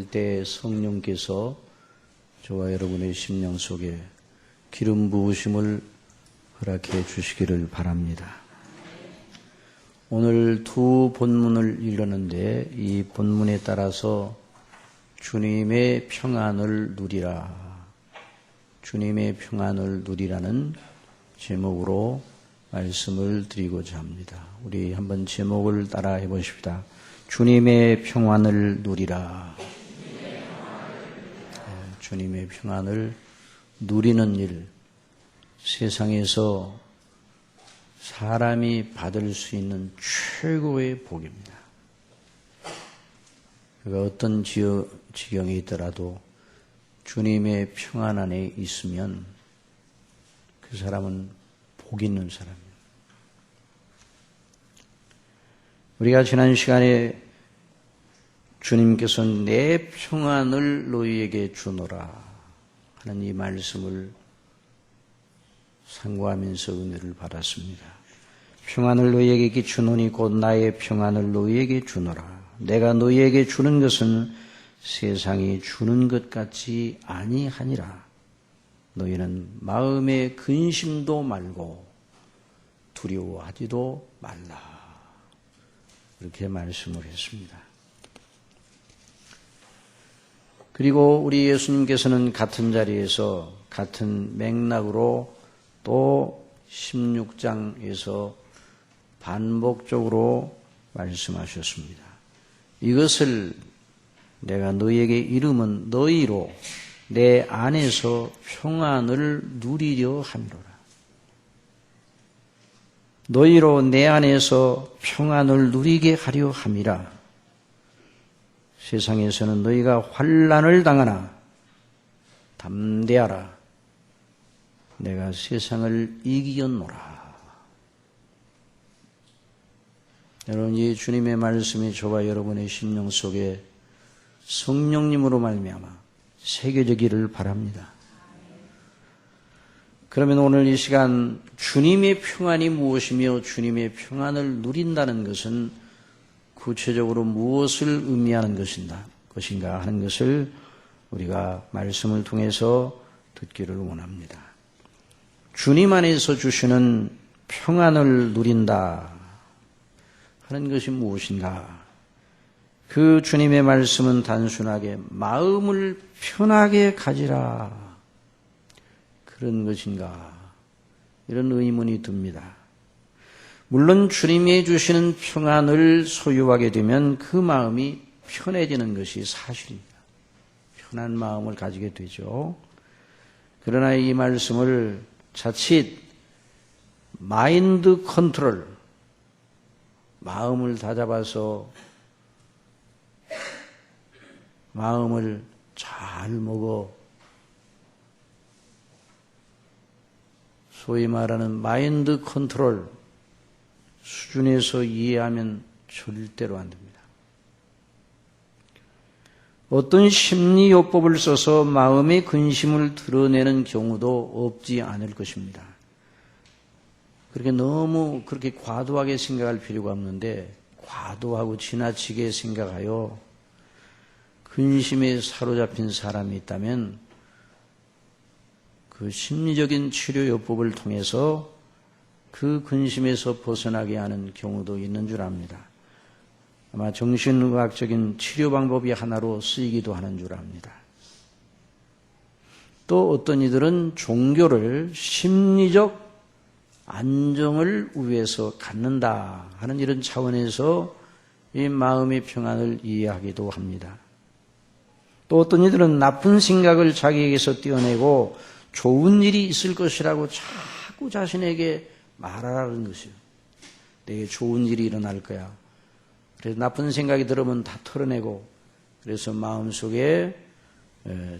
이럴 때 성령께서 저와 여러분의 심령 속에 기름 부으심을 허락해 주시기를 바랍니다. 오늘 두 본문을 읽었는데 이 본문에 따라서 주님의 평안을 누리라, 주님의 평안을 누리라는 제목으로 말씀을 드리고자 합니다. 우리 한번 제목을 따라 해보십시다. 주님의 평안을 누리라. 주님의 평안을 누리는 일, 세상에서 사람이 받을 수 있는 최고의 복입니다. 그가 어떤 지경에 있더라도 주님의 평안 안에 있으면 그 사람은 복 있는 사람입니다. 우리가 지난 시간에 주님께서 내 평안을 너희에게 주노라 하는 이 말씀을 상고하면서 은혜를 받았습니다. 평안을 너희에게 주노니 곧 나의 평안을 너희에게 주노라. 내가 너희에게 주는 것은 세상이 주는 것 같이 아니하니라. 너희는 마음에 근심도 말고 두려워하지도 말라. 이렇게 말씀을 했습니다. 그리고 우리 예수님께서는 같은 자리에서 같은 맥락으로 또 16장에서 반복적으로 말씀하셨습니다. 이것을 내가 너희에게 이름은 너희로 내 안에서 평안을 누리려 함이로라. 너희로 내 안에서 평안을 누리게 하려 함이라. 세상에서는 너희가 환난을 당하나 담대하라. 내가 세상을 이기었노라. 여러분, 이 주님의 말씀이 저와 여러분의 심령 속에 성령님으로 말미암아 새겨지기를 바랍니다. 그러면 오늘 이 시간 주님의 평안이 무엇이며 주님의 평안을 누린다는 것은 구체적으로 무엇을 의미하는 것인가 하는 것을 우리가 말씀을 통해서 듣기를 원합니다. 주님 안에서 주시는 평안을 누린다 하는 것이 무엇인가? 그 주님의 말씀은 단순하게 마음을 편하게 가지라 그런 것인가? 이런 의문이 듭니다. 물론 주님이 주시는 평안을 소유하게 되면 그 마음이 편해지는 것이 사실입니다. 편한 마음을 가지게 되죠. 그러나 이 말씀을 자칫 마인드 컨트롤, 마음을 다잡아서 마음을 잘 먹어 소위 말하는 마인드 컨트롤 수준에서 이해하면 절대로 안 됩니다. 어떤 심리요법을 써서 마음의 근심을 드러내는 경우도 없지 않을 것입니다. 그렇게 과도하게 생각할 필요가 없는데 과도하고 지나치게 생각하여 근심에 사로잡힌 사람이 있다면 그 심리적인 치료요법을 통해서 그 근심에서 벗어나게 하는 경우도 있는 줄 압니다. 아마 정신의학적인 치료 방법이 하나로 쓰이기도 하는 줄 압니다. 또 어떤 이들은 종교를 심리적 안정을 위해서 갖는다 하는 이런 차원에서 이 마음의 평안을 이해하기도 합니다. 또 어떤 이들은 나쁜 생각을 자기에게서 떼어내고 좋은 일이 있을 것이라고 자꾸 자신에게 말하라는 것이요. 내게 좋은 일이 일어날 거야. 그래서 나쁜 생각이 들으면 다 털어내고 그래서 마음속에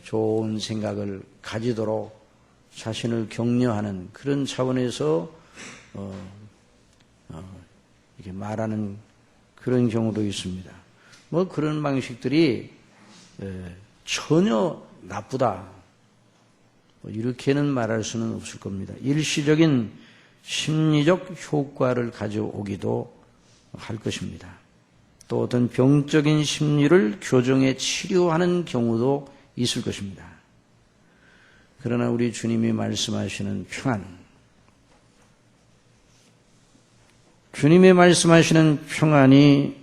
좋은 생각을 가지도록 자신을 격려하는 그런 차원에서 이렇게 말하는 그런 경우도 있습니다. 뭐 그런 방식들이 전혀 나쁘다 이렇게는 말할 수는 없을 겁니다. 일시적인 심리적 효과를 가져오기도 할 것입니다. 또 어떤 병적인 심리를 교정해 치료하는 경우도 있을 것입니다. 그러나 우리 주님이 말씀하시는 평안, 주님의 말씀하시는 평안이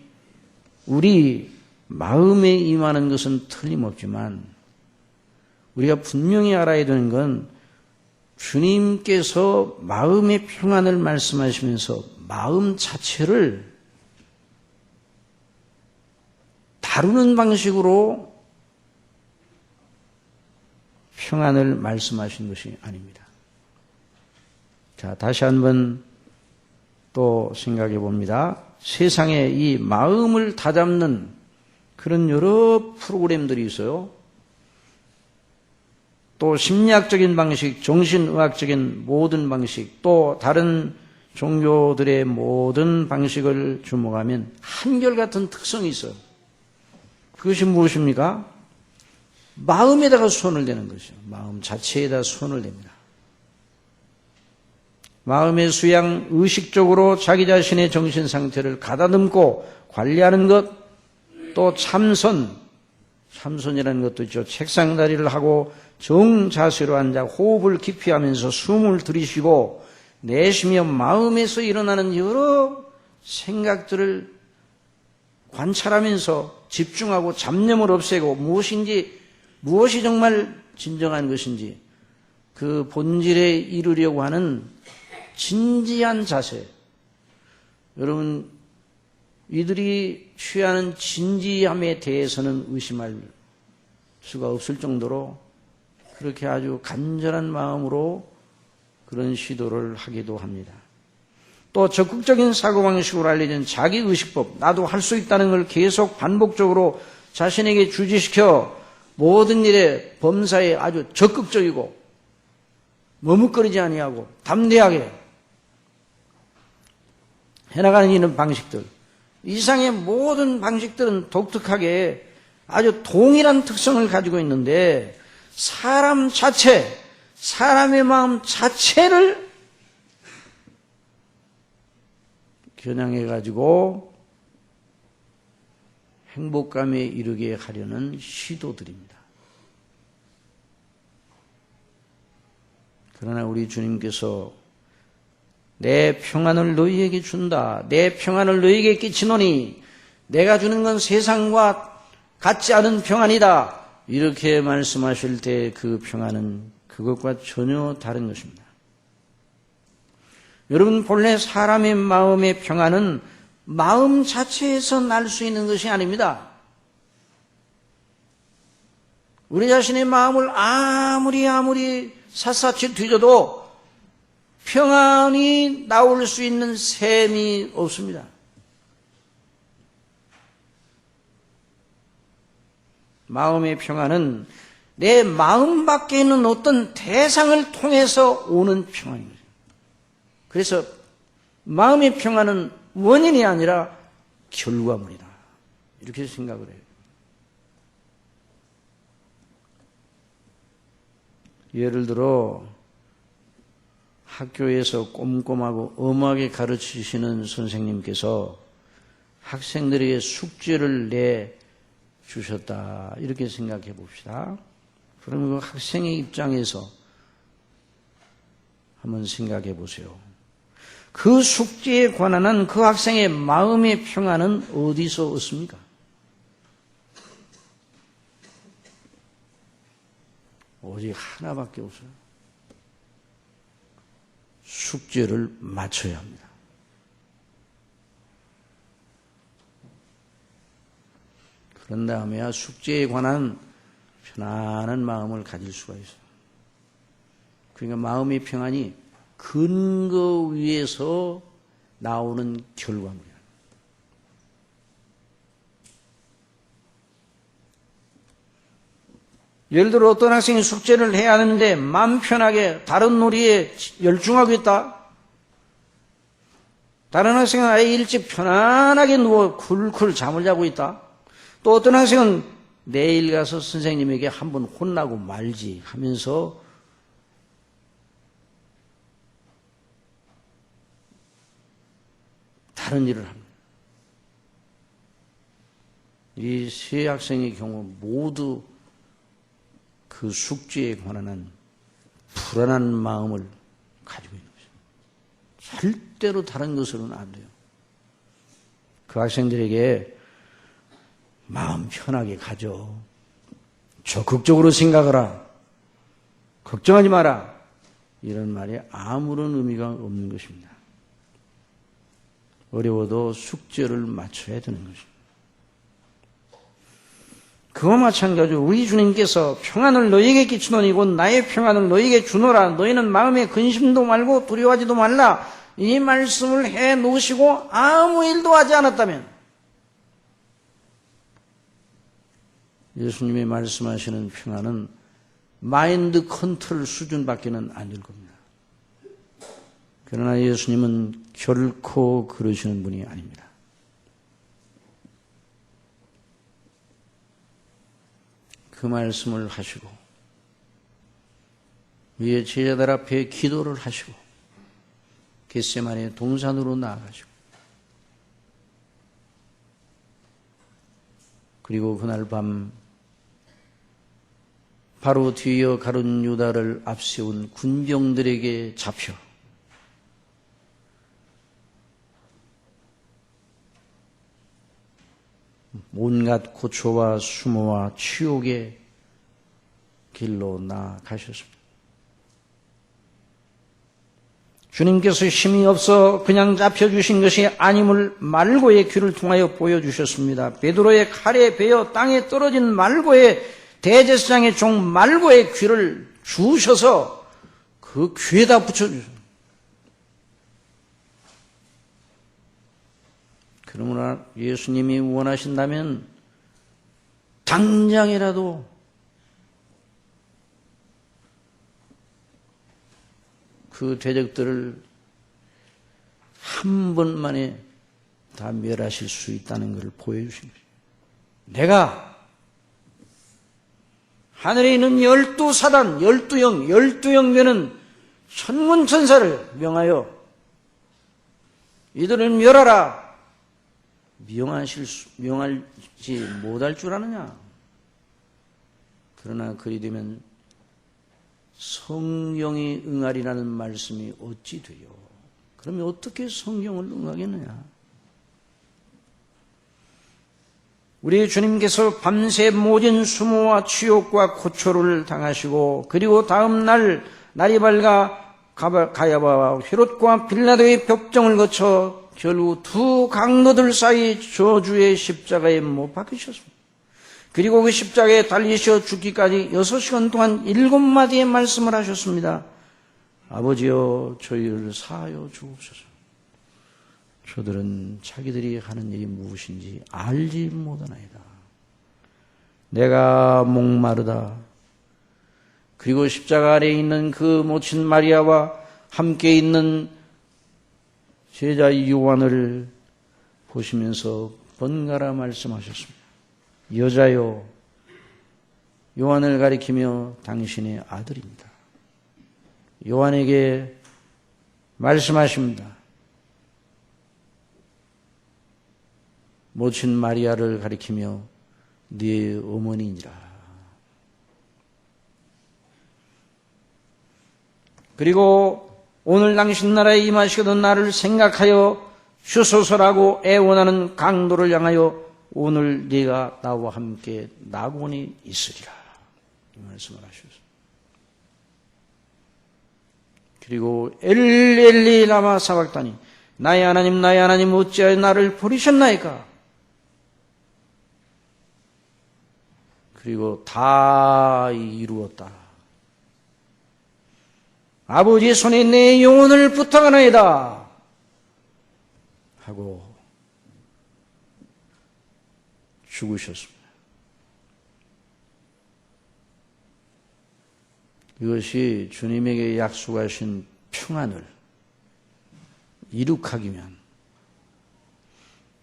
우리 마음에 임하는 것은 틀림없지만 우리가 분명히 알아야 되는 건 주님께서 마음의 평안을 말씀하시면서 마음 자체를 다루는 방식으로 평안을 말씀하신 것이 아닙니다. 자, 다시 한번 또 생각해 봅니다. 세상에 이 마음을 다잡는 그런 여러 프로그램들이 있어요. 또 심리학적인 방식, 정신의학적인 모든 방식, 또 다른 종교들의 모든 방식을 주목하면 한결같은 특성이 있어요. 그것이 무엇입니까? 마음에다가 손을 대는 것이죠. 마음 자체에다 손을 댑니다. 마음의 수양, 의식적으로 자기 자신의 정신 상태를 가다듬고 관리하는 것, 또 참선이라는 것도 있죠. 책상다리를 하고 정자세로 앉아 호흡을 깊이 하면서 숨을 들이쉬고 내쉬며 마음에서 일어나는 여러 생각들을 관찰하면서 집중하고 잡념을 없애고 무엇이 정말 진정한 것인지 그 본질에 이르려고 하는 진지한 자세. 여러분, 이들이 취하는 진지함에 대해서는 의심할 수가 없을 정도로 그렇게 아주 간절한 마음으로 그런 시도를 하기도 합니다. 또 적극적인 사고방식으로 알려진 자기의식법, 나도 할 수 있다는 걸 계속 반복적으로 자신에게 주지시켜 모든 일에 범사에 아주 적극적이고 머뭇거리지 아니하고 담대하게 해나가는 이런 방식들, 이상의 모든 방식들은 독특하게 아주 동일한 특성을 가지고 있는데 사람 자체, 사람의 마음 자체를 겨냥해가지고 행복감에 이르게 하려는 시도들입니다. 그러나 우리 주님께서 내 평안을 너희에게 준다. 내 평안을 너희에게 끼치노니 내가 주는 건 세상과 같지 않은 평안이다. 이렇게 말씀하실 때 그 평안은 그것과 전혀 다른 것입니다. 여러분, 본래 사람의 마음의 평안은 마음 자체에서 날 수 있는 것이 아닙니다. 우리 자신의 마음을 아무리 샅샅이 뒤져도 평안이 나올 수 있는 셈이 없습니다. 마음의 평안은 내 마음 밖에 있는 어떤 대상을 통해서 오는 평안입니다. 그래서 마음의 평안은 원인이 아니라 결과물이다. 이렇게 생각을 해요. 예를 들어 학교에서 꼼꼼하고 엄하게 가르치시는 선생님께서 학생들에게 숙제를 내주셨다. 이렇게 생각해 봅시다. 그러면 그 학생의 입장에서 한번 생각해 보세요. 그 숙제에 관한 그 학생의 마음의 평안은 어디서 얻습니까? 오직 하나밖에 없어요. 숙제를 맞춰야 합니다. 그런 다음에야 숙제에 관한 편안한 마음을 가질 수가 있어요. 그러니까 마음의 평안이 근거 위에서 나오는 결과물이에요. 예를 들어 어떤 학생이 숙제를 해야 하는데 마음 편하게 다른 놀이에 열중하고 있다. 다른 학생은 아예 일찍 편안하게 누워 쿨쿨 잠을 자고 있다. 또 어떤 학생은 내일 가서 선생님에게 한번 혼나고 말지 하면서 다른 일을 합니다. 이 세 학생의 경우 모두 그 숙제에 관한 불안한 마음을 가지고 있는 것입니다. 절대로 다른 것으로는 안 돼요. 그 학생들에게 마음 편하게 가져. 적극적으로 생각하라. 걱정하지 마라. 이런 말이 아무런 의미가 없는 것입니다. 어려워도 숙제를 맞춰야 되는 것입니다. 그와 마찬가지로 우리 주님께서 평안을 너희에게 끼치노니 곧 나의 평안을 너희에게 주노라. 너희는 마음에 근심도 말고 두려워하지도 말라. 이 말씀을 해 놓으시고 아무 일도 하지 않았다면 예수님이 말씀하시는 평안은 마인드 컨트롤 수준밖에는 안 될 겁니다. 그러나 예수님은 결코 그러시는 분이 아닙니다. 그 말씀을 하시고 위에 제자들 앞에 기도를 하시고 겟세마네 동산으로 나아가시고 그리고 그날 밤 바로 뒤이어 가룟 유다를 앞세운 군병들에게 잡혀 온갖 고초와 수모와 치욕의 길로 나아가셨습니다. 주님께서 힘이 없어 그냥 잡혀주신 것이 아님을 말고의 귀를 통하여 보여주셨습니다. 베드로의 칼에 베어 땅에 떨어진 말고의 대제사장의 종 말고의 귀를 주셔서 그 귀에다 붙여주셨습니다. 그러므로 예수님이 원하신다면 당장이라도 그 대적들을 한 번만에 다 멸하실 수 있다는 것을 보여주신 거죠. 내가 하늘에 있는 12사단, 12영, 12영면은 천군천사를 명하여 이들을 멸하라. 명할지 못할 줄 아느냐? 그러나 그리 되면 성경이 응하리라는 말씀이 어찌 돼요? 그러면 어떻게 성경을 응하겠느냐? 우리 주님께서 밤새 모진 수모와 치욕과 고초를 당하시고 그리고 다음 날이 밝아 가야바와 헤롯과 빌라도의 벽정을 거쳐 결국 두 강도들 사이 저주의 십자가에 못 박히셨습니다. 그리고 그 십자가에 달리셔 죽기까지 6시간 동안 7마디의 말씀을 하셨습니다. 아버지여 저희를 사하여 주옵소서. 저들은 자기들이 하는 일이 무엇인지 알지 못하나이다. 내가 목마르다. 그리고 십자가 아래에 있는 그 모친 마리아와 함께 있는 제자 요한을 보시면서 번갈아 말씀하셨습니다. 여자요, 요한을 가리키며 당신의 아들입니다. 요한에게 말씀하십니다. 모친 마리아를 가리키며 네 어머니니라. 그리고 오늘 당신 나라에 임하시거든 나를 생각하여 주소서라고 애원하는 강도를 향하여 오늘 네가 나와 함께 낙원이 있으리라. 이 말씀을 하셨습니다. 그리고 엘리 라마 사박다니 나의 하나님 어찌하여 나를 버리셨나이까. 그리고 다 이루었다. 아버지의 손에 내 영혼을 부탁하나이다 하고 죽으셨습니다. 이것이 주님에게 약속하신 평안을 이룩하기 위한,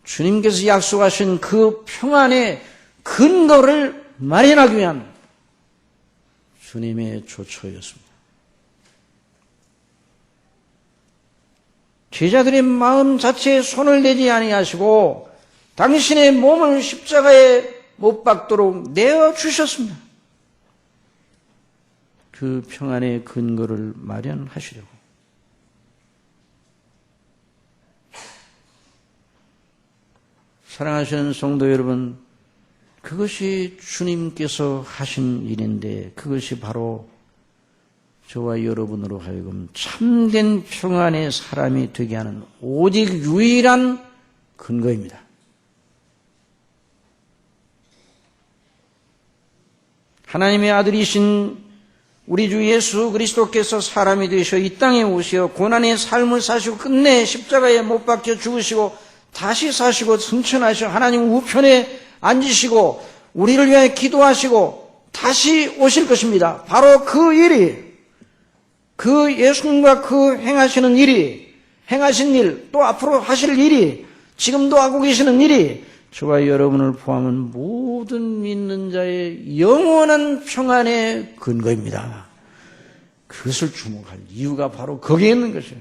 주님께서 약속하신 그 평안의 근거를 마련하기 위한 주님의 조처였습니다. 제자들의 마음 자체에 손을 대지 아니하시고 당신의 몸을 십자가에 못 박도록 내어주셨습니다. 그 평안의 근거를 마련하시려고. 사랑하시는 성도 여러분, 그것이 주님께서 하신 일인데 그것이 바로 저와 여러분으로 하여금 참된 평안의 사람이 되게 하는 오직 유일한 근거입니다. 하나님의 아들이신 우리 주 예수 그리스도께서 사람이 되셔 이 땅에 오시어 고난의 삶을 사시고 끝내 십자가에 못 박혀 죽으시고 다시 사시고 승천하셔 하나님 우편에 앉으시고 우리를 위하여 기도하시고 다시 오실 것입니다. 바로 그 일이, 그 예수님과 그 행하시는 일이, 행하신 일, 또 앞으로 하실 일이, 지금도 하고 계시는 일이 저와 여러분을 포함한 모든 믿는 자의 영원한 평안의 근거입니다. 그것을 주목할 이유가 바로 거기에 있는 것이에요.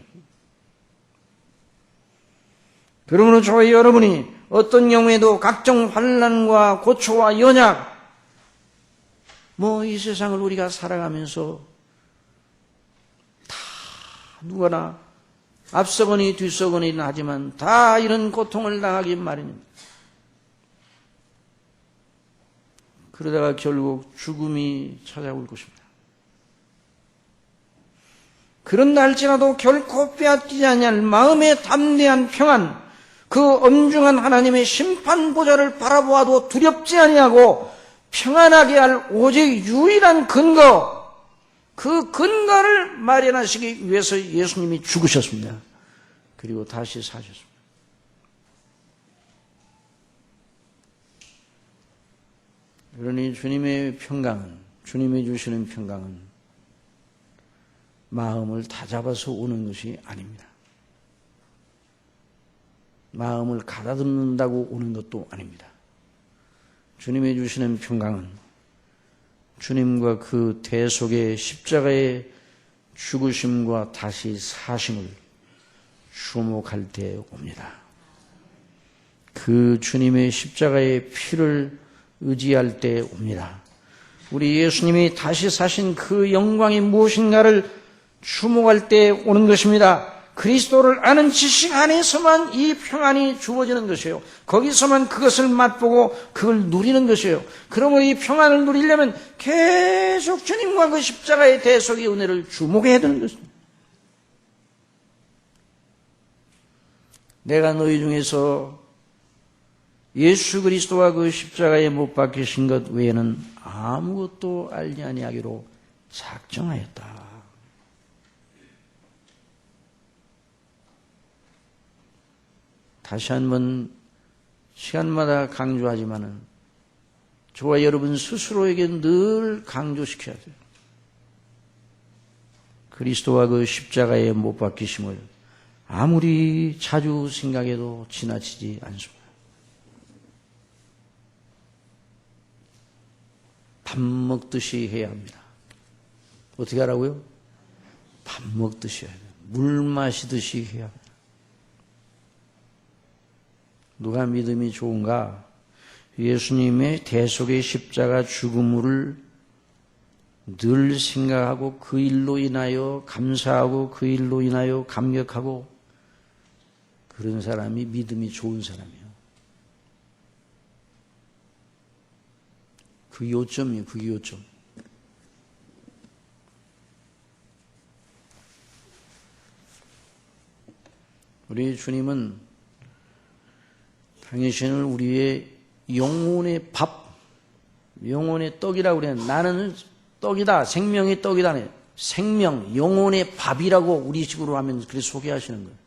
그러므로 저와 여러분이 어떤 경우에도 각종 환난과 고초와 연약, 이 세상을 우리가 살아가면서 다 누구나 앞서거니 뒤서거니 하지만 다 이런 고통을 당하기 마련입니다. 그러다가 결국 죽음이 찾아올 것입니다. 그런다 할지라도 결코 빼앗기지 아니할 마음의 담대한 평안, 그 엄중한 하나님의 심판 보좌를 바라보아도 두렵지 아니하고 평안하게 할 오직 유일한 근거, 그 근거를 마련하시기 위해서 예수님이 죽으셨습니다. 그리고 다시 사셨습니다. 그러니 주님의 평강은, 주님이 주시는 평강은 마음을 다잡아서 오는 것이 아닙니다. 마음을 가다듬는다고 오는 것도 아닙니다. 주님이 주시는 평강은 주님과 그 대속의 십자가의 죽으심과 다시 사심을 주목할 때 옵니다. 그 주님의 십자가의 피를 의지할 때 옵니다. 우리 예수님이 다시 사신 그 영광이 무엇인가를 주목할 때 오는 것입니다. 그리스도를 아는 지식 안에서만 이 평안이 주어지는 것이에요. 거기서만 그것을 맛보고 그걸 누리는 것이에요. 그러므로 이 평안을 누리려면 계속 주님과 그 십자가의 대속의 은혜를 주목해야 되는 것입니다. 내가 너희 중에서 예수 그리스도와 그 십자가에 못 박히신 것 외에는 아무것도 알지 아니하기로 작정하였다. 다시 한번 시간마다 강조하지만은 저와 여러분 스스로에게 늘 강조시켜야 돼요. 그리스도와 그 십자가에 못 박히심을 아무리 자주 생각해도 지나치지 않습니다. 밥 먹듯이 해야 합니다. 어떻게 하라고요? 밥 먹듯이 해야 돼요. 물 마시듯이 해야 합니다. 누가 믿음이 좋은가? 예수님의 대속의 십자가 죽음을 늘 생각하고 그 일로 인하여 감사하고 그 일로 인하여 감격하고 그런 사람이 믿음이 좋은 사람이에요. 그게 요점이에요. 그게 요점. 우리 주님은 당신을 우리의 영혼의 밥, 영혼의 떡이라고 그래요. 나는 떡이다. 생명의 떡이다. 생명, 영혼의 밥이라고 우리식으로 하면 그렇게 소개하시는 거예요.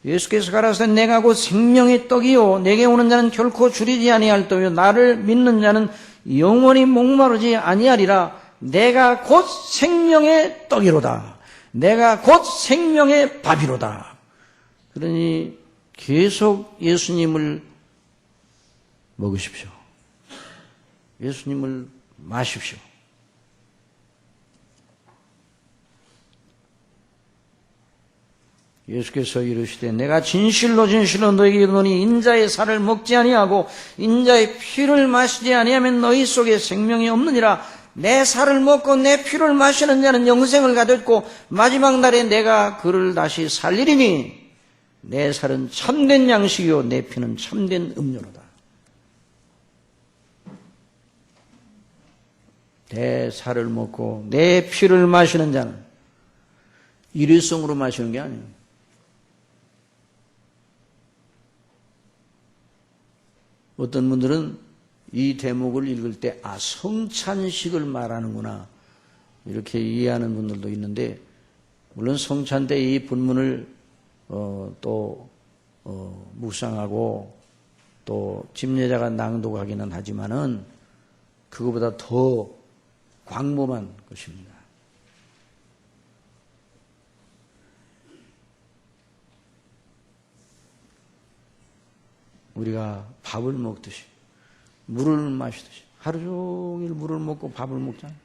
예수께서 가라사대 내가 곧 생명의 떡이요 내게 오는 자는 결코 줄이지 아니할 터요 나를 믿는 자는 영원히 목마르지 아니하리라. 내가 곧 생명의 떡이로다. 내가 곧 생명의 밥이로다. 그러니 계속 예수님을 먹으십시오. 예수님을 마십시오. 예수께서 이르시되 내가 진실로 진실로 너희에게 이르노니 인자의 살을 먹지 아니하고 인자의 피를 마시지 아니하면 너희 속에 생명이 없느니라. 내 살을 먹고 내 피를 마시는 자는 영생을 가졌고 마지막 날에 내가 그를 다시 살리리니 내 살은 참된 양식이요 내 피는 참된 음료로다. 내 살을 먹고 내 피를 마시는 자는 일회성으로 마시는 게 아니에요. 어떤 분들은 이 대목을 읽을 때 성찬식을 말하는구나 이렇게 이해하는 분들도 있는데, 물론 성찬 때 이 본문을 묵상하고 또 집례자가 낭독하기는 하지만은 그거보다 더 광범한 것입니다. 우리가 밥을 먹듯이 물을 마시듯이 하루 종일 물을 먹고 밥을 먹잖아요.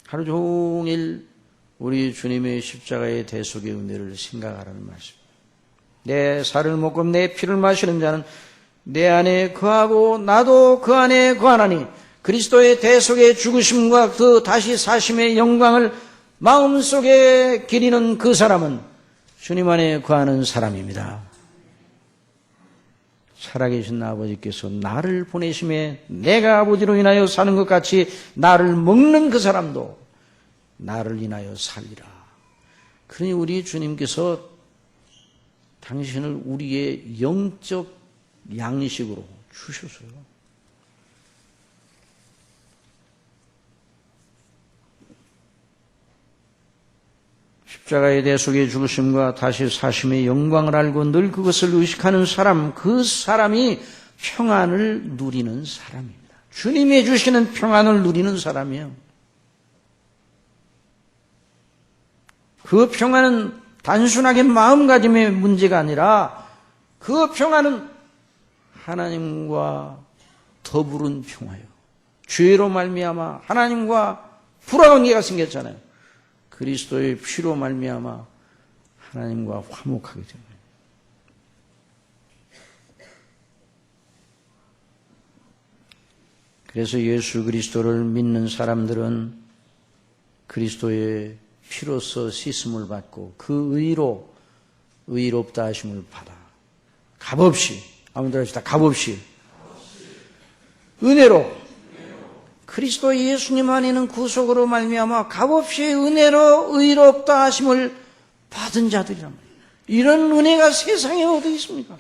하루 종일 우리 주님의 십자가의 대속의 은혜를 생각하라는 말씀입니다. 내 살을 먹고 내 피를 마시는 자는 내 안에 거하고 나도 그 안에 거하나니 그리스도의 대속의 죽으심과 그 다시 사심의 영광을 마음속에 기리는 그 사람은 주님 안에 거하는 사람입니다. 살아계신 아버지께서 나를 보내심에 내가 아버지로 인하여 사는 것 같이 나를 먹는 그 사람도 나를 인하여 살리라. 그러니 우리 주님께서 당신을 우리의 영적 양식으로 주셨어요. 십자가의 대속의 죽으심과 다시 사심의 영광을 알고 늘 그것을 의식하는 사람, 그 사람이 평안을 누리는 사람입니다. 주님이 주시는 평안을 누리는 사람이에요. 그 평안은 단순하게 마음가짐의 문제가 아니라 그 평안은 하나님과 더불은 평화예요. 죄로 말미암아 하나님과 불화관계가 생겼잖아요. 그리스도의 피로 말미암아 하나님과 화목하게 됩니다. 그래서 예수 그리스도를 믿는 사람들은 그리스도의 피로써 씻음을 받고 그 의로 의롭다 하심을 받아 값없이, 아무도 합시다. 값없이 은혜로 그리스도 예수님 안에는 구속으로 말미암아 값없이 은혜로 의롭다 하심을 받은 자들이란 말이에요. 이런 은혜가 세상에 어디 있습니까?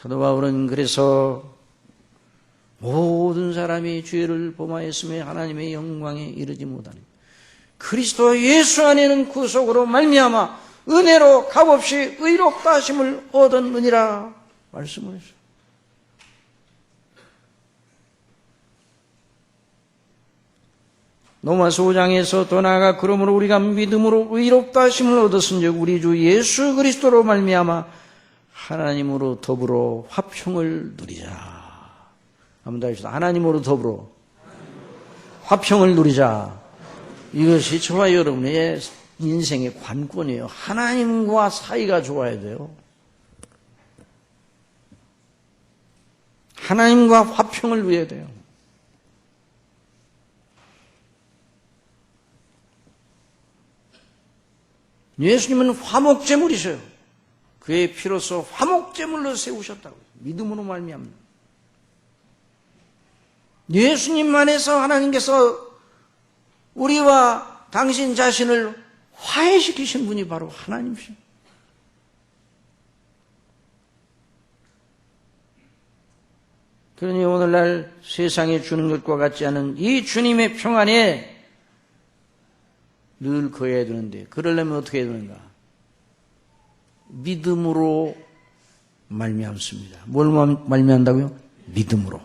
사도 바울은 그래서 모든 사람이 죄를 범하였음에 하나님의 영광에 이르지 못하니 그리스도 예수 안에는 구속으로 말미암아 은혜로 값없이 의롭다 하심을 얻었느니라 말씀을 했어요. 로마서 5장에서 더 나아가 그러므로 우리가 믿음으로 의롭다 하심을 얻었은즉 우리 주 예수 그리스도로 말미암아 하나님으로 더불어 화평을 누리자. 한번 더 합시다. 하나님으로 더불어 화평을 누리자. 이것이 저와 여러분의 인생의 관건이에요. 하나님과 사이가 좋아야 돼요. 하나님과 화평을 누려야 돼요. 예수님은 화목제물이셔요. 그의 피로써 화목제물로 세우셨다고. 믿음으로 말미암는. 예수님 안에서 하나님께서 우리와 당신 자신을 화해시키신 분이 바로 하나님이십니다. 그러니 오늘날 세상에 주는 것과 같지 않은 이 주님의 평안에 늘 거해야 되는데, 그러려면 어떻게 해야 되는가? 믿음으로 말미암습니다. 뭘 말미암다고요? 믿음으로.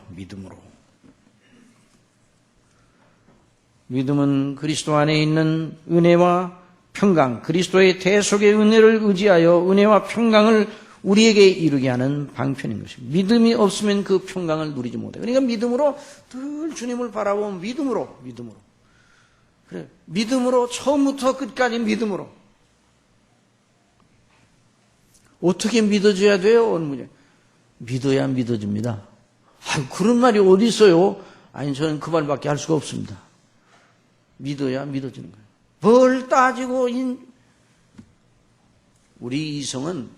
믿음은 그리스도 안에 있는 은혜와 평강, 그리스도의 대속의 은혜를 의지하여 은혜와 평강을 우리에게 이루게 하는 방편인 것입니다. 믿음이 없으면 그 평강을 누리지 못해요. 그러니까 믿음으로 늘 주님을 바라보면 믿음으로. 그래, 믿음으로, 처음부터 끝까지 믿음으로. 어떻게 믿어줘야 돼요? 믿어야 믿어집니다. 그런 말이 어디 있어요? 아니, 저는 그 말밖에 할 수가 없습니다. 믿어야 믿어지는 거예요. 뭘 따지고, 우리 이성은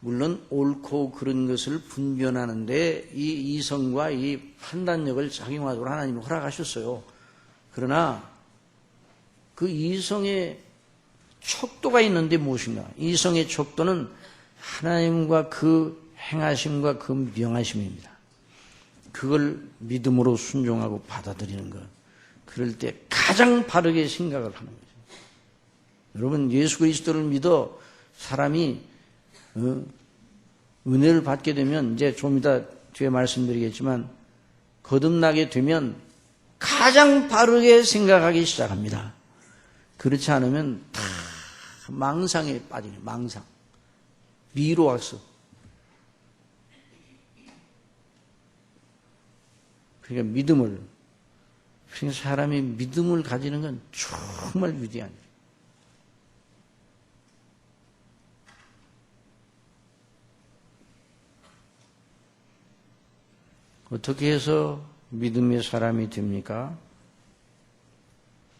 물론 옳고 그런 것을 분별하는데 이 이성과 이 판단력을 작용하도록 하나님이 허락하셨어요. 그러나 그 이성의 척도가 있는데 무엇인가? 이성의 척도는 하나님과 그 행하심과 그 명하심입니다. 그걸 믿음으로 순종하고 받아들이는 것. 그럴 때 가장 바르게 생각을 하는 거죠. 여러분, 예수 그리스도를 믿어 사람이 은혜를 받게 되면, 이제 좀 이따 뒤에 말씀드리겠지만, 거듭나게 되면 가장 바르게 생각하기 시작합니다. 그렇지 않으면 다 망상에 빠지네, 망상. 미로학습. 그러니까 믿음을, 그러니까 사람이 믿음을 가지는 건 정말 위대한 일이에요. 어떻게 해서 믿음의 사람이 됩니까?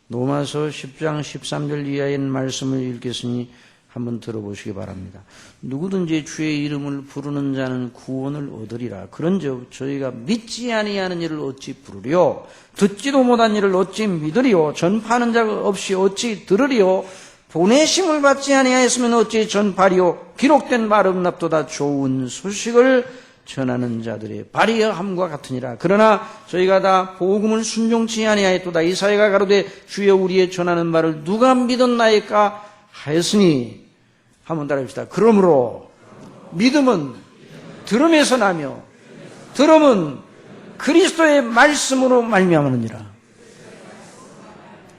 로마서 10장 13절 이하의 말씀을 읽겠으니 한번 들어보시기 바랍니다. 누구든지 주의 이름을 부르는 자는 구원을 얻으리라. 그런즉 저희가 믿지 아니하는 일을 어찌 부르리요? 듣지도 못한 일을 어찌 믿으리요? 전파하는 자가 없이 어찌 들으리요? 보내심을 받지 아니하였으면 어찌 전파리요? 기록된 말 없nap도다 좋은 소식을 전하는 자들의 발의함과 같으니라. 그러나 저희가 다 복음을 순종치 아니하였도다. 이사야가 가로되 주여 우리의 전하는 말을 누가 믿었나이까 하였으니, 한번 따라합시다. 그러므로 믿음은 들음에서 나며 들음은 그리스도의 말씀으로 말미암느니라.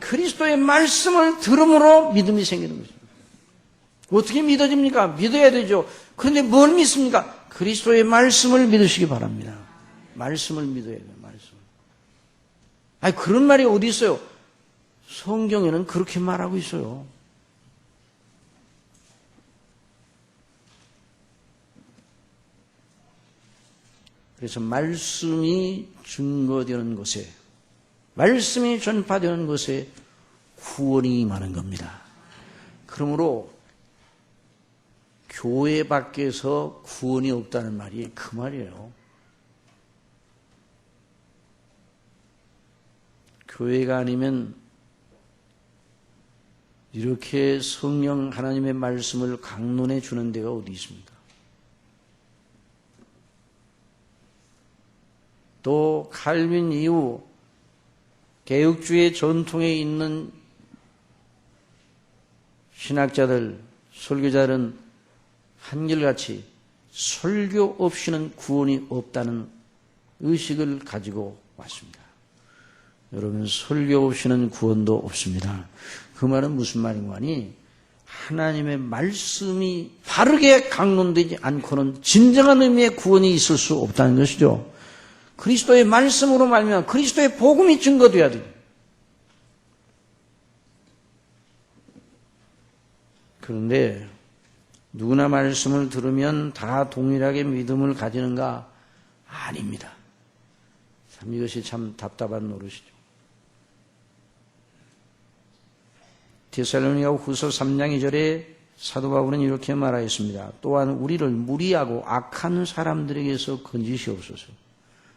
그리스도의 말씀을 들음으로 믿음이 생기는 거죠. 어떻게 믿어집니까? 믿어야 되죠. 그런데 뭘 믿습니까? 그리스도의 말씀을 믿으시기 바랍니다. 말씀을 믿어야 돼요. 말씀. 아니, 그런 말이 어디 있어요? 성경에는 그렇게 말하고 있어요. 그래서 말씀이 증거되는 곳에, 말씀이 전파되는 곳에 구원이 임하는 겁니다. 그러므로 교회 밖에서 구원이 없다는 말이 그 말이에요. 교회가 아니면 이렇게 성령 하나님의 말씀을 강론해 주는 데가 어디 있습니까? 또 칼빈 이후 개혁주의 전통에 있는 신학자들, 설교자들은 한결같이 설교 없이는 구원이 없다는 의식을 가지고 왔습니다. 여러분, 설교 없이는 구원도 없습니다. 그 말은 무슨 말인가 하니, 하나님의 말씀이 바르게 강론되지 않고는 진정한 의미의 구원이 있을 수 없다는 것이죠. 그리스도의 말씀으로 말미암아 그리스도의 복음이 증거돼야 돼요. 그런데 누구나 말씀을 들으면 다 동일하게 믿음을 가지는가? 아닙니다. 참 이것이 참 답답한 노릇이죠. 데살로니가 후서 3장 2절에 사도 바울은 이렇게 말하였습니다. 또한 우리를 무리하고 악한 사람들에게서 건지시옵소서.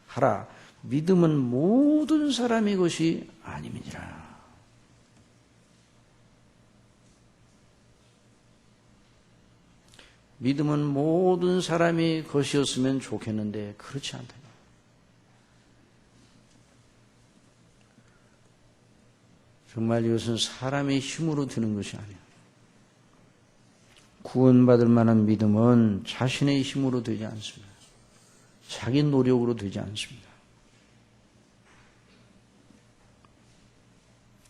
하라. 믿음은 모든 사람의 것이 아님이니라. 믿음은 모든 사람의 것이었으면 좋겠는데 그렇지 않다. 정말 이것은 사람의 힘으로 되는 것이 아니에요. 구원받을 만한 믿음은 자신의 힘으로 되지 않습니다. 자기 노력으로 되지 않습니다.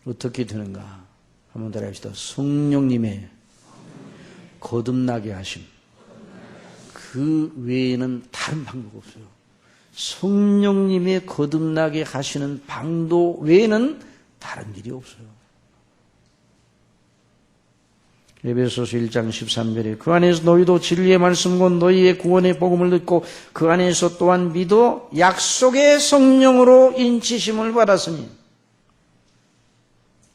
어떻게 되는가? 한번 따라합시다. 성령님의 거듭나게 하심. 그 외에는 다른 방법 없어요. 성령님의 거듭나게 하시는 방도 외에는 다른 길이 없어요. 에베소서 1장 13절에 그 안에서 너희도 진리의 말씀 곧 너희의 구원의 복음을 듣고 그 안에서 또한 믿어 약속의 성령으로 인치심을 받았으니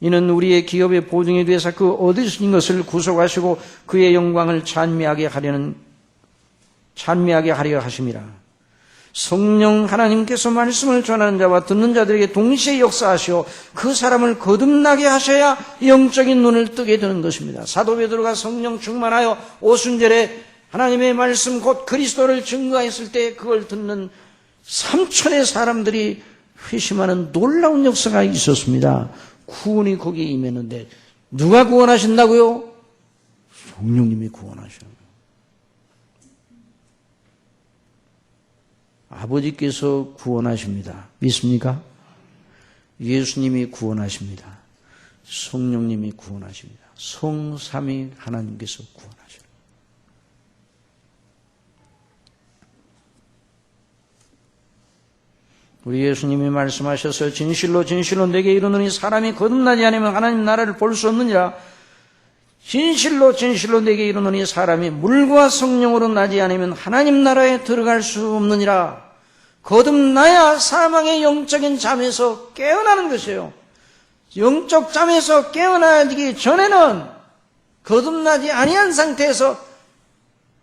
이는 우리의 기업의 보증이 되사 그 얻으신 것을 구속하시고 그의 영광을 찬미하게 하려 하심이라. 성령 하나님께서 말씀을 전하는 자와 듣는 자들에게 동시에 역사하시어 그 사람을 거듭나게 하셔야 영적인 눈을 뜨게 되는 것입니다. 사도 베드로가 성령 충만하여 오순절에 하나님의 말씀 곧 그리스도를 증거했을 때 그걸 듣는 3천의 사람들이 회심하는 놀라운 역사가 있었습니다. 구원이 거기에 임했는데 누가 구원하신다고요? 성령님이 구원하셔요. 아버지께서 구원하십니다. 믿습니까? 예수님이 구원하십니다. 성령님이 구원하십니다. 성삼위 하나님께서 구원하셔요. 우리 예수님이 말씀하셨어요. 진실로 진실로 내게 이르노니 사람이 거듭나지 않으면 하나님 나라를 볼 수 없느니라. 진실로 진실로 내게 이르노니 사람이 물과 성령으로 나지 않으면 하나님 나라에 들어갈 수 없느니라. 거듭나야 사망의 영적인 잠에서 깨어나는 것이에요. 영적 잠에서 깨어나기 전에는 거듭나지 아니한 상태에서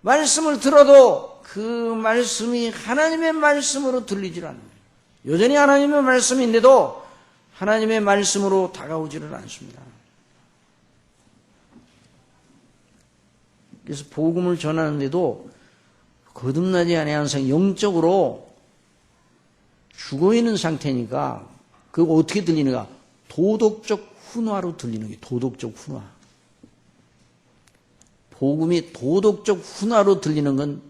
말씀을 들어도 그 말씀이 하나님의 말씀으로 들리질 않아요. 여전히 하나님의 말씀인데도 하나님의 말씀으로 다가오지를 않습니다. 그래서 복음을 전하는데도 거듭나지 아니한 상태, 영적으로 죽어있는 상태니까 그거 어떻게 들리는가? 도덕적 훈화로 들리는 게 도덕적 훈화. 복음이 도덕적 훈화로 들리는 건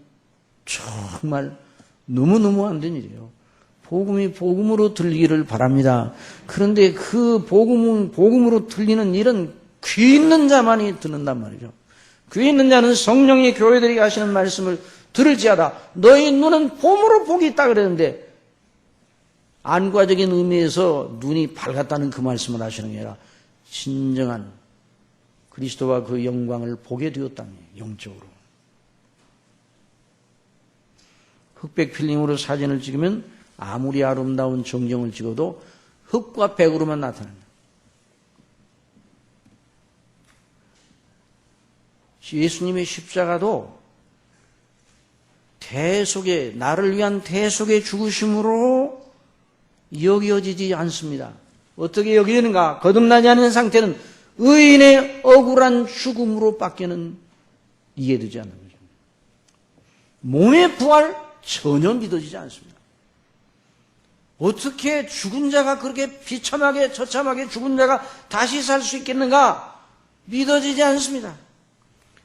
정말 너무너무 안 된 일이에요. 복음이 복음으로 들리기를 바랍니다. 그런데 그 복음으로 들리는 일은 귀 있는 자만이 듣는단 말이죠. 귀 있는 자는 성령이 교회들에게 하시는 말씀을 들을지어다. 너희 눈은 봄으로 복이 있다 그랬는데 안과적인 의미에서 눈이 밝았다는 그 말씀을 하시는 게 아니라 진정한 그리스도와 그 영광을 보게 되었다는 거예요. 영적으로. 흑백 필름으로 사진을 찍으면 아무리 아름다운 정경을 찍어도 흑과 백으로만 나타납니다. 예수님의 십자가도 대속의, 나를 위한 대속의 죽으심으로 여겨지지 않습니다. 어떻게 여기는가? 거듭나지 않은 상태는 의인의 억울한 죽음으로 밖에는 이해되지 않는 거죠. 몸의 부활 전혀 믿어지지 않습니다. 어떻게 죽은 자가 그렇게 비참하게 처참하게 죽은 자가 다시 살 수 있겠는가? 믿어지지 않습니다.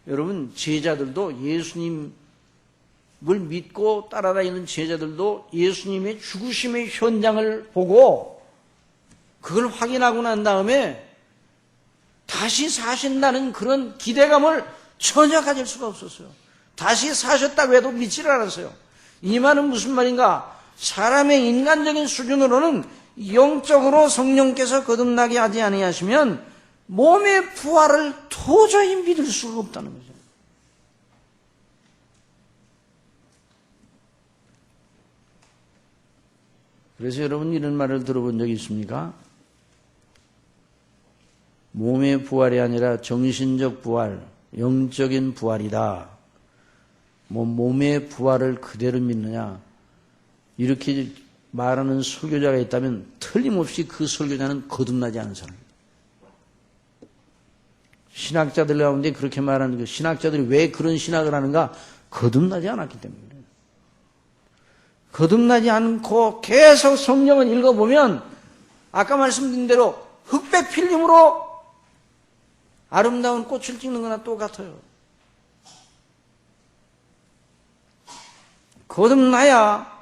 여러분, 제자들도 예수님을 믿고 따라다니는 제자들도 예수님의 죽으심의 현장을 보고 그걸 확인하고 난 다음에 다시 사신다는 그런 기대감을 전혀 가질 수가 없었어요. 다시 사셨다고 해도 믿지를 않았어요. 이 말은 무슨 말인가? 사람의 인간적인 수준으로는 영적으로 성령께서 거듭나게 하지 아니하시면 몸의 부활을 도저히 믿을 수가 없다는 거죠. 그래서 여러분 이런 말을 들어본 적이 있습니까? 몸의 부활이 아니라 정신적 부활, 영적인 부활이다. 몸의 부활을 그대로 믿느냐? 이렇게 말하는 설교자가 있다면 틀림없이 그 설교자는 거듭나지 않은 사람입니다. 신학자들 가운데 그렇게 말하는 거, 신학자들이 왜 그런 신학을 하는가? 거듭나지 않았기 때문에. 거듭나지 않고 계속 성경을 읽어보면 아까 말씀드린 대로 흑백 필름으로 아름다운 꽃을 찍는 거나 똑같아요. 거듭나야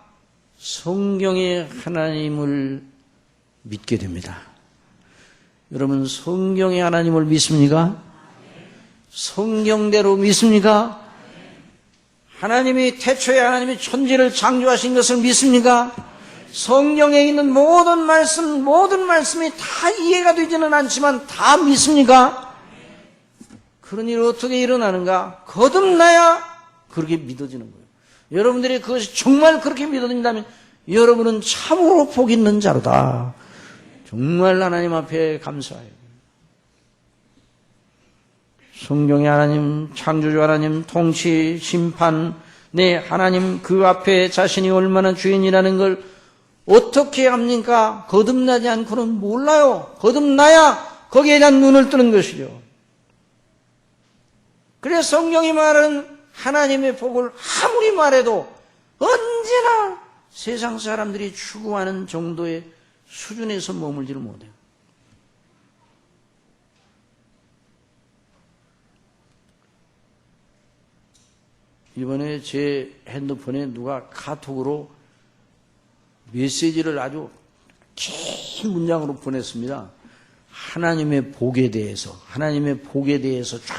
성경의 하나님을 믿게 됩니다. 여러분 성경의 하나님을 믿습니까? 성경대로 믿습니까? 하나님이 태초에 하나님이 천지를 창조하신 것을 믿습니까? 성경에 있는 모든 말씀이 다 이해가 되지는 않지만 다 믿습니까? 그런 일이 어떻게 일어나는가? 거듭나야 그렇게 믿어지는 거예요. 여러분들이 그것이 정말 그렇게 믿어진다면 여러분은 참으로 복 있는 자로다. 정말 하나님 앞에 감사해요. 성경의 하나님, 창조주 하나님, 통치, 심판, 하나님 그 앞에 자신이 얼마나 주인이라는 걸 어떻게 합니까? 거듭나지 않고는 몰라요. 거듭나야 거기에 대한 눈을 뜨는 것이죠. 그래서 성경이 말하는 하나님의 복을 아무리 말해도 언제나 세상 사람들이 추구하는 정도의 수준에서 머물지를 못해요. 이번에 제 핸드폰에 누가 카톡으로 메시지를 아주 긴 문장으로 보냈습니다. 하나님의 복에 대해서 쫙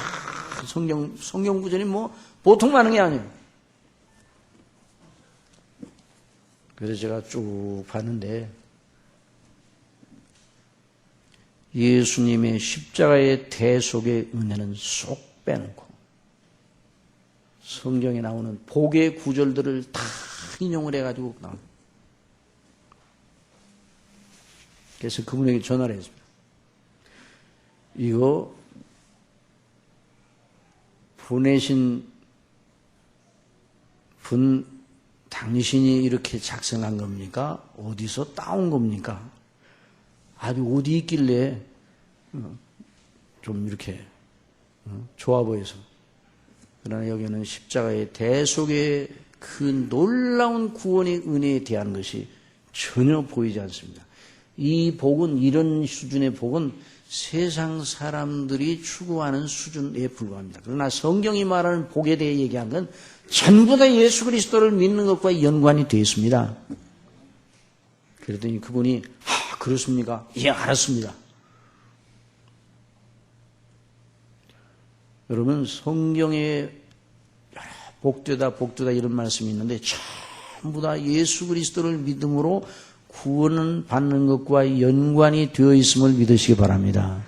성경 구절이 뭐 보통 많은 게 아니에요. 그래서 제가 쭉 봤는데 예수님의 십자가의 대속의 은혜는 쏙 빼놓고 성경에 나오는 복의 구절들을 다 인용을 해가지고 나옵니다. 그래서 그분에게 전화를 했습니다. 이거 보내신 분 당신이 이렇게 작성한 겁니까? 어디서 따온 겁니까? 아주 어디 있길래 좀 이렇게 좋아 보여서. 그러나 여기는 십자가의 대속의 그 놀라운 구원의 은혜에 대한 것이 전혀 보이지 않습니다. 이 복은, 이런 수준의 복은 세상 사람들이 추구하는 수준에 불과합니다. 그러나 성경이 말하는 복에 대해 얘기한 건 전부 다 예수 그리스도를 믿는 것과 연관이 되어 있습니다. 그랬더니 그분이 그렇습니까? 예, 알았습니다. 여러분, 성경에 복되다 이런 말씀이 있는데 전부 다 예수 그리스도를 믿음으로 구원을 받는 것과 연관이 되어 있음을 믿으시기 바랍니다.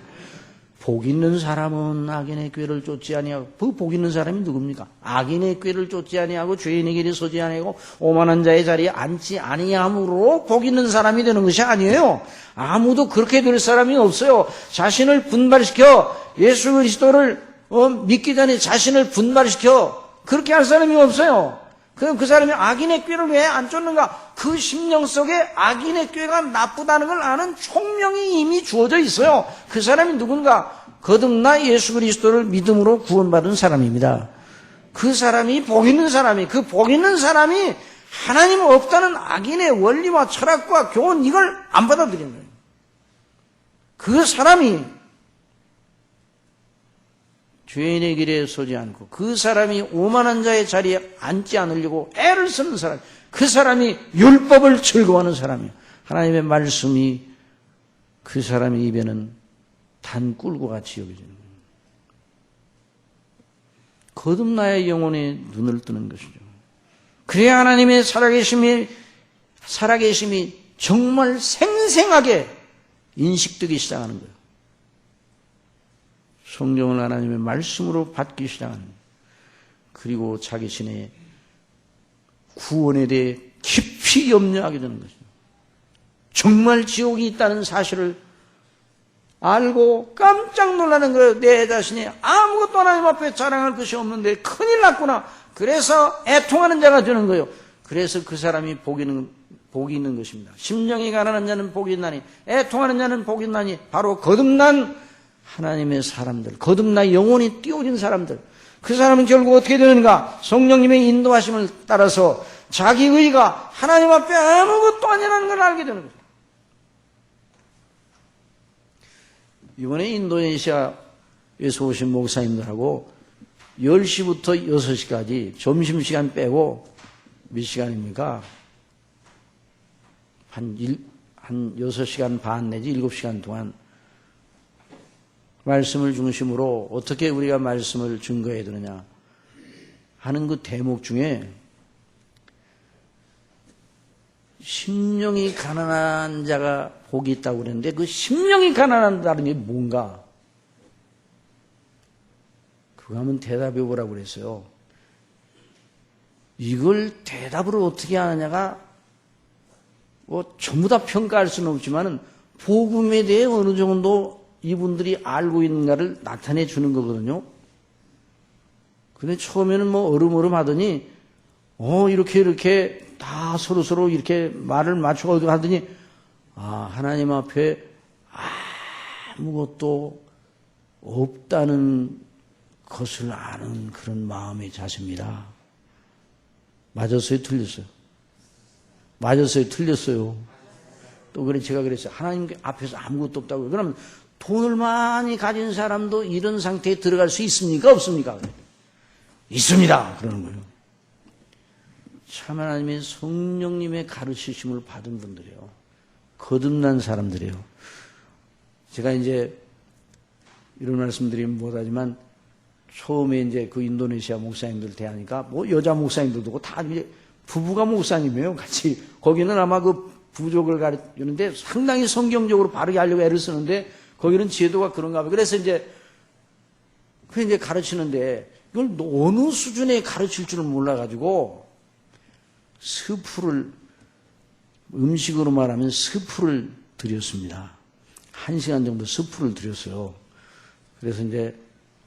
복 있는 사람은 악인의 꾀를 쫓지 아니하고, 그 복 있는 사람이 누굽니까? 악인의 꾀를 쫓지 아니하고 죄인의 길에 서지 아니하고 오만한 자의 자리에 앉지 아니함으로 복 있는 사람이 되는 것이 아니에요. 아무도 그렇게 될 사람이 없어요. 자신을 분발시켜 예수 그리스도를 믿기 전에 자신을 분발시켜 그렇게 할 사람이 없어요. 그럼 그 사람이 악인의 꾀를 왜 안 쫓는가? 그 심령 속에 악인의 꾀가 나쁘다는 걸 아는 총명이 이미 주어져 있어요. 그 사람이 누군가? 거듭나 예수 그리스도를 믿음으로 구원받은 사람입니다. 그 사람이 복 있는 사람이, 그 복 있는 사람이 하나님 없다는 악인의 원리와 철학과 교훈 이걸 안 받아들이는 거예요. 그 사람이 죄인의 길에 서지 않고 그 사람이 오만한 자의 자리에 앉지 않으려고 애를 쓰는 사람, 그 사람이 율법을 즐거워하는 사람이에요. 하나님의 말씀이 그 사람의 입에는 단 꿀과 같이 여겨지는 거예요. 거듭나야 영혼의 눈을 뜨는 것이죠. 그래야 하나님의 살아계심이 정말 생생하게 인식되기 시작하는 거예요. 성경을 하나님의 말씀으로 받기 시작하는 거예요. 그리고 자기 신의 구원에 대해 깊이 염려하게 되는 것입니다. 정말 지옥이 있다는 사실을 알고 깜짝 놀라는 거예요. 내 자신이 아무것도 하나님 앞에 자랑할 것이 없는데 큰일 났구나. 그래서 애통하는 자가 되는 거예요. 그래서 그 사람이 복이 있는 것입니다. 심령이 가난한 자는 복이 있나니 애통하는 자는 복이 있나니 바로 거듭난 하나님의 사람들, 거듭나 영혼이 띄워진 사람들, 그 사람은 결국 어떻게 되는가? 성령님의 인도하심을 따라서 자기 의가 하나님 앞에 아무것도 아니라는 걸 알게 되는 거죠. 이번에 인도네시아에서 오신 목사님들하고 10시부터 6시까지 점심시간 빼고 몇 시간입니까? 한 6시간 반 내지 7시간 동안 말씀을 중심으로 어떻게 우리가 말씀을 증거해야 되느냐 하는 그 대목 중에 심령이 가난한 자가 복이 있다고 그랬는데 그 심령이 가난하다는 게 뭔가? 그거 한번 대답해 보라고 그랬어요. 이걸 대답으로 어떻게 하느냐가 뭐 전부 다 평가할 수는 없지만은 복음에 대해 어느 정도 이분들이 알고 있는가를 나타내 주는 거거든요. 근데 처음에는 뭐 어름어름 하더니 이렇게 다 서로 이렇게 말을 맞추고 하더니 하나님 앞에 아무것도 없다는 것을 아는 그런 마음의 자세입니다. 맞았어요? 틀렸어요? 맞았어요? 틀렸어요? 또 그래 제가 그랬어요. 하나님 앞에서 아무것도 없다고요. 그러면 돈을 많이 가진 사람도 이런 상태에 들어갈 수 있습니까? 없습니까? 있습니다. 그러는 거예요. 참 하나님의 성령님의 가르치심을 받은 분들이에요. 거듭난 사람들이에요. 제가 이제 이런 말씀드리면 못하지만 처음에 이제 그 인도네시아 목사님들 대하니까 뭐 여자 목사님들도 다 이제 부부가 목사님이에요. 같이 거기는 아마 그 부족을 가르치는데 상당히 성경적으로 바르게 하려고 애를 쓰는데 거기는 제도가 그런가 봐요. 그래서 이제 가르치는데 이걸 어느 수준에 가르칠 줄을 몰라가지고 스프를 음식으로 말하면 스프를 드렸습니다. 1시간 정도 스프를 드렸어요. 그래서 이제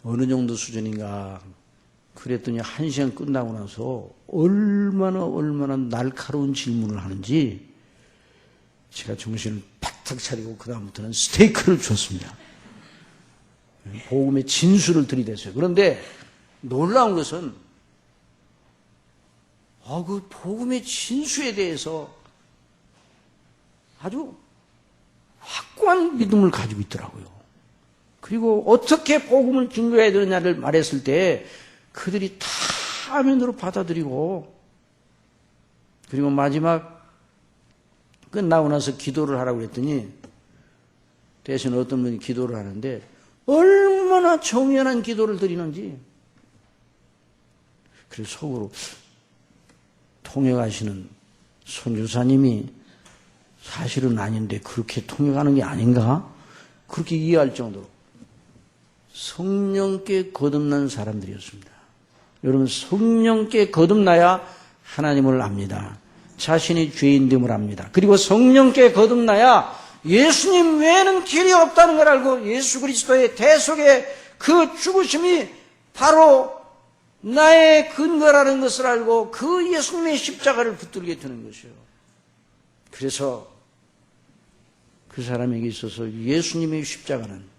어느 정도 수준인가 그랬더니 1시간 끝나고 나서 얼마나 날카로운 질문을 하는지 제가 정신을 팍팍 차리고 그 다음부터는 스테이크를 줬습니다. 복음의 진수를 들이댔어요. 그런데 놀라운 것은 그 복음의 진수에 대해서 아주 확고한 믿음을 가지고 있더라고요. 그리고 어떻게 복음을 증거해야 되느냐를 말했을 때 그들이 다 아멘으로 받아들이고 그리고 마지막 끝나고 나서 기도를 하라고 그랬더니 대신 어떤 분이 기도를 하는데 얼마나 정연한 기도를 드리는지 그래서 속으로 통역하시는 선교사님이 사실은 아닌데 그렇게 통역하는 게 아닌가? 그렇게 이해할 정도로 성령께 거듭난 사람들이었습니다. 여러분 성령께 거듭나야 하나님을 압니다. 자신이 죄인됨을 압니다. 그리고 성령께 거듭나야 예수님 외에는 길이 없다는 걸 알고 예수 그리스도의 대속의 그 죽으심이 바로 나의 근거라는 것을 알고 그 예수님의 십자가를 붙들게 되는 것이요. 그래서 그 사람에게 있어서 예수님의 십자가는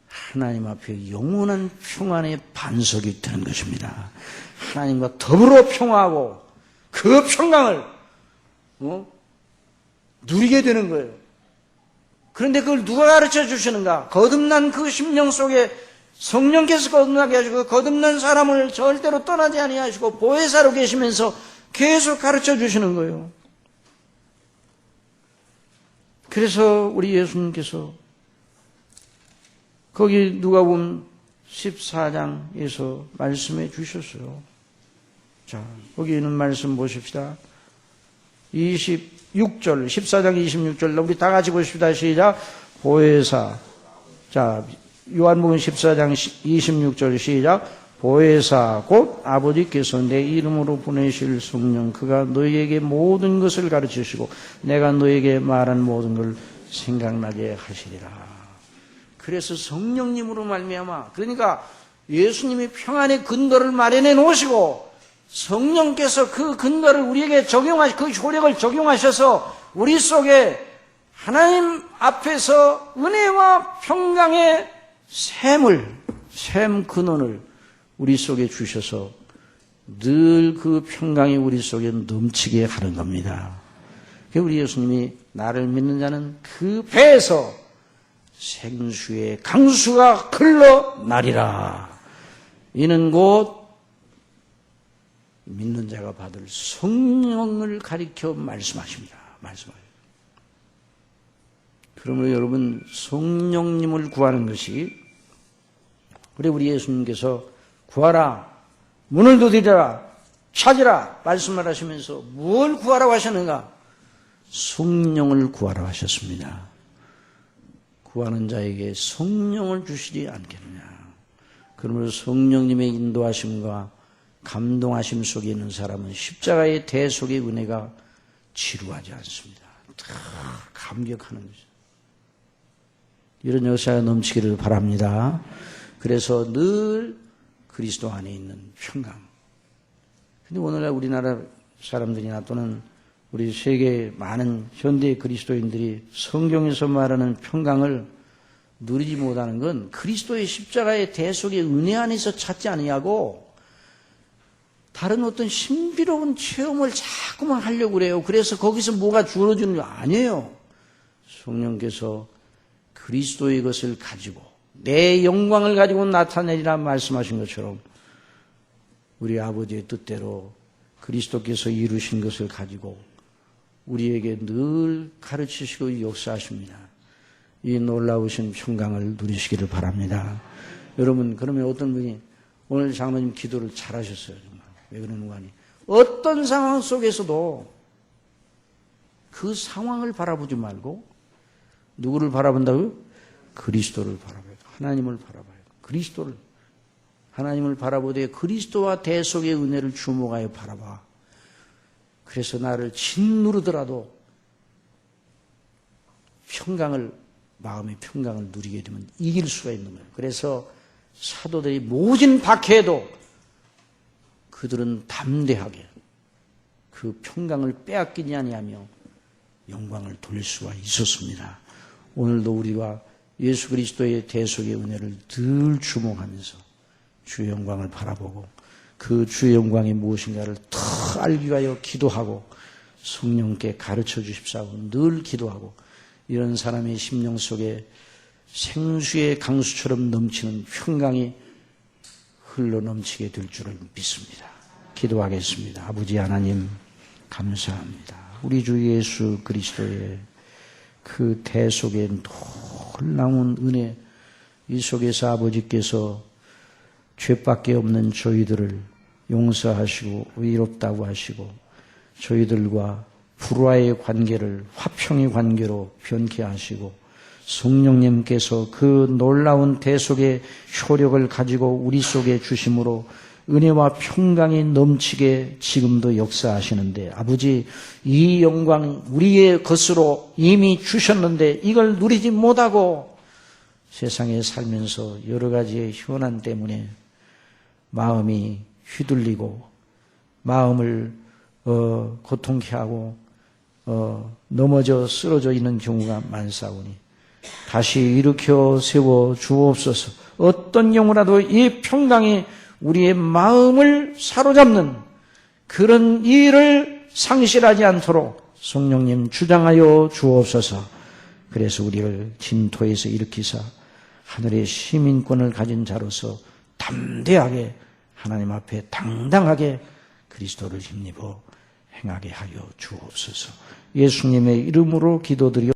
하나님 앞에 영원한 평안의 반석이 되는 것입니다. 하나님과 더불어 평화하고 그 평강을 누리게 되는 거예요. 그런데 그걸 누가 가르쳐 주시는가? 거듭난 그 심령 속에 성령께서 거듭나게 하시고 거듭난 사람을 절대로 떠나지 아니하시고 보혜사로 계시면서 계속 가르쳐 주시는 거예요. 그래서 우리 예수님께서 거기 누가복음 14장에서 말씀해 주셨어요. 자, 거기 있는 말씀 보십시다. 26절, 14장 26절, 우리 다 같이 보십시다. 시작. 보혜사. 자, 요한복음 14장 26절 시작. 보혜사 곧 아버지께서 내 이름으로 보내실 성령 그가 너희에게 모든 것을 가르치시고 내가 너희에게 말한 모든 걸 생각나게 하시리라. 그래서 성령님으로 말미암아 그러니까 예수님이 평안의 근거를 마련해 놓으시고 성령께서 그 근거를 우리에게 그 효력을 적용하셔서 우리 속에 하나님 앞에서 은혜와 평강의 샘 근원을 우리 속에 주셔서 늘 그 평강이 우리 속에 넘치게 하는 겁니다. 우리 예수님이 나를 믿는 자는 그 배에서 생수의 강수가 흘러나리라. 이는 곧 믿는 자가 받을 성령을 가리켜 말씀하십니다. 그러므로 여러분 성령님을 구하는 것이 우리 예수님께서 구하라, 문을 두드리라, 찾으라 말씀을 하시면서 뭘 구하라고 하셨는가? 성령을 구하라 하셨습니다. 구하는 자에게 성령을 주시지 않겠느냐. 그러므로 성령님의 인도하심과 감동하심 속에 있는 사람은 십자가의 대속의 은혜가 지루하지 않습니다. 다 감격하는 거죠. 이런 역사가 넘치기를 바랍니다. 그래서 늘 그리스도 안에 있는 평강. 근데 오늘날 우리나라 사람들이나 또는 우리 세계 많은 현대 그리스도인들이 성경에서 말하는 평강을 누리지 못하는 건 그리스도의 십자가의 대속의 은혜 안에서 찾지 아니하고 다른 어떤 신비로운 체험을 자꾸만 하려고 그래요. 그래서 거기서 뭐가 주어지는 게 아니에요. 성령께서 그리스도의 것을 가지고 내 영광을 가지고 나타내리라 말씀하신 것처럼 우리 아버지의 뜻대로 그리스도께서 이루신 것을 가지고 우리에게 늘 가르치시고 역사하십니다. 이 놀라우신 평강을 누리시기를 바랍니다. 여러분, 그러면 어떤 분이 오늘 장로님 기도를 잘하셨어요. 정말. 왜 그러는가 하니 어떤 상황 속에서도 그 상황을 바라보지 말고 누구를 바라본다고요? 그리스도를 바라봐요. 하나님을 바라봐요. 그리스도를. 하나님을 바라보되 그리스도와 대속의 은혜를 주목하여 바라봐. 그래서 나를 짓누르더라도 마음의 평강을 누리게 되면 이길 수가 있는 거예요. 그래서 사도들이 모진 박해에도 그들은 담대하게 그 평강을 빼앗기지 아니하며 영광을 돌릴 수가 있었습니다. 오늘도 우리가 예수 그리스도의 대속의 은혜를 늘 주목하면서 주의 영광을 바라보고 그 주의 영광이 무엇인가를 더 알기 위하여 기도하고 성령께 가르쳐 주십사고 늘 기도하고 이런 사람의 심령 속에 생수의 강수처럼 넘치는 평강이 흘러 넘치게 될 줄을 믿습니다. 기도하겠습니다. 아버지 하나님 감사합니다. 우리 주 예수 그리스도의 그 대속의 놀라운 은혜 이 속에서 아버지께서 죄밖에 없는 저희들을 용서하시고 의롭다고 하시고 저희들과 불화의 관계를 화평의 관계로 변케 하시고 성령님께서 그 놀라운 대속의 효력을 가지고 우리 속에 주심으로 은혜와 평강이 넘치게 지금도 역사하시는데 아버지 이 영광 우리의 것으로 이미 주셨는데 이걸 누리지 못하고 세상에 살면서 여러 가지의 현안 때문에 마음이 휘둘리고 마음을 고통케 하고 넘어져 쓰러져 있는 경우가 많사오니 다시 일으켜 세워 주옵소서. 어떤 경우라도 이 평강이 우리의 마음을 사로잡는 그런 일을 상실하지 않도록 성령님 주장하여 주옵소서. 그래서 우리를 진토에서 일으키사 하늘의 시민권을 가진 자로서 담대하게 하나님 앞에 당당하게 그리스도를 힘입어 행하게 하여 주옵소서. 예수님의 이름으로 기도드려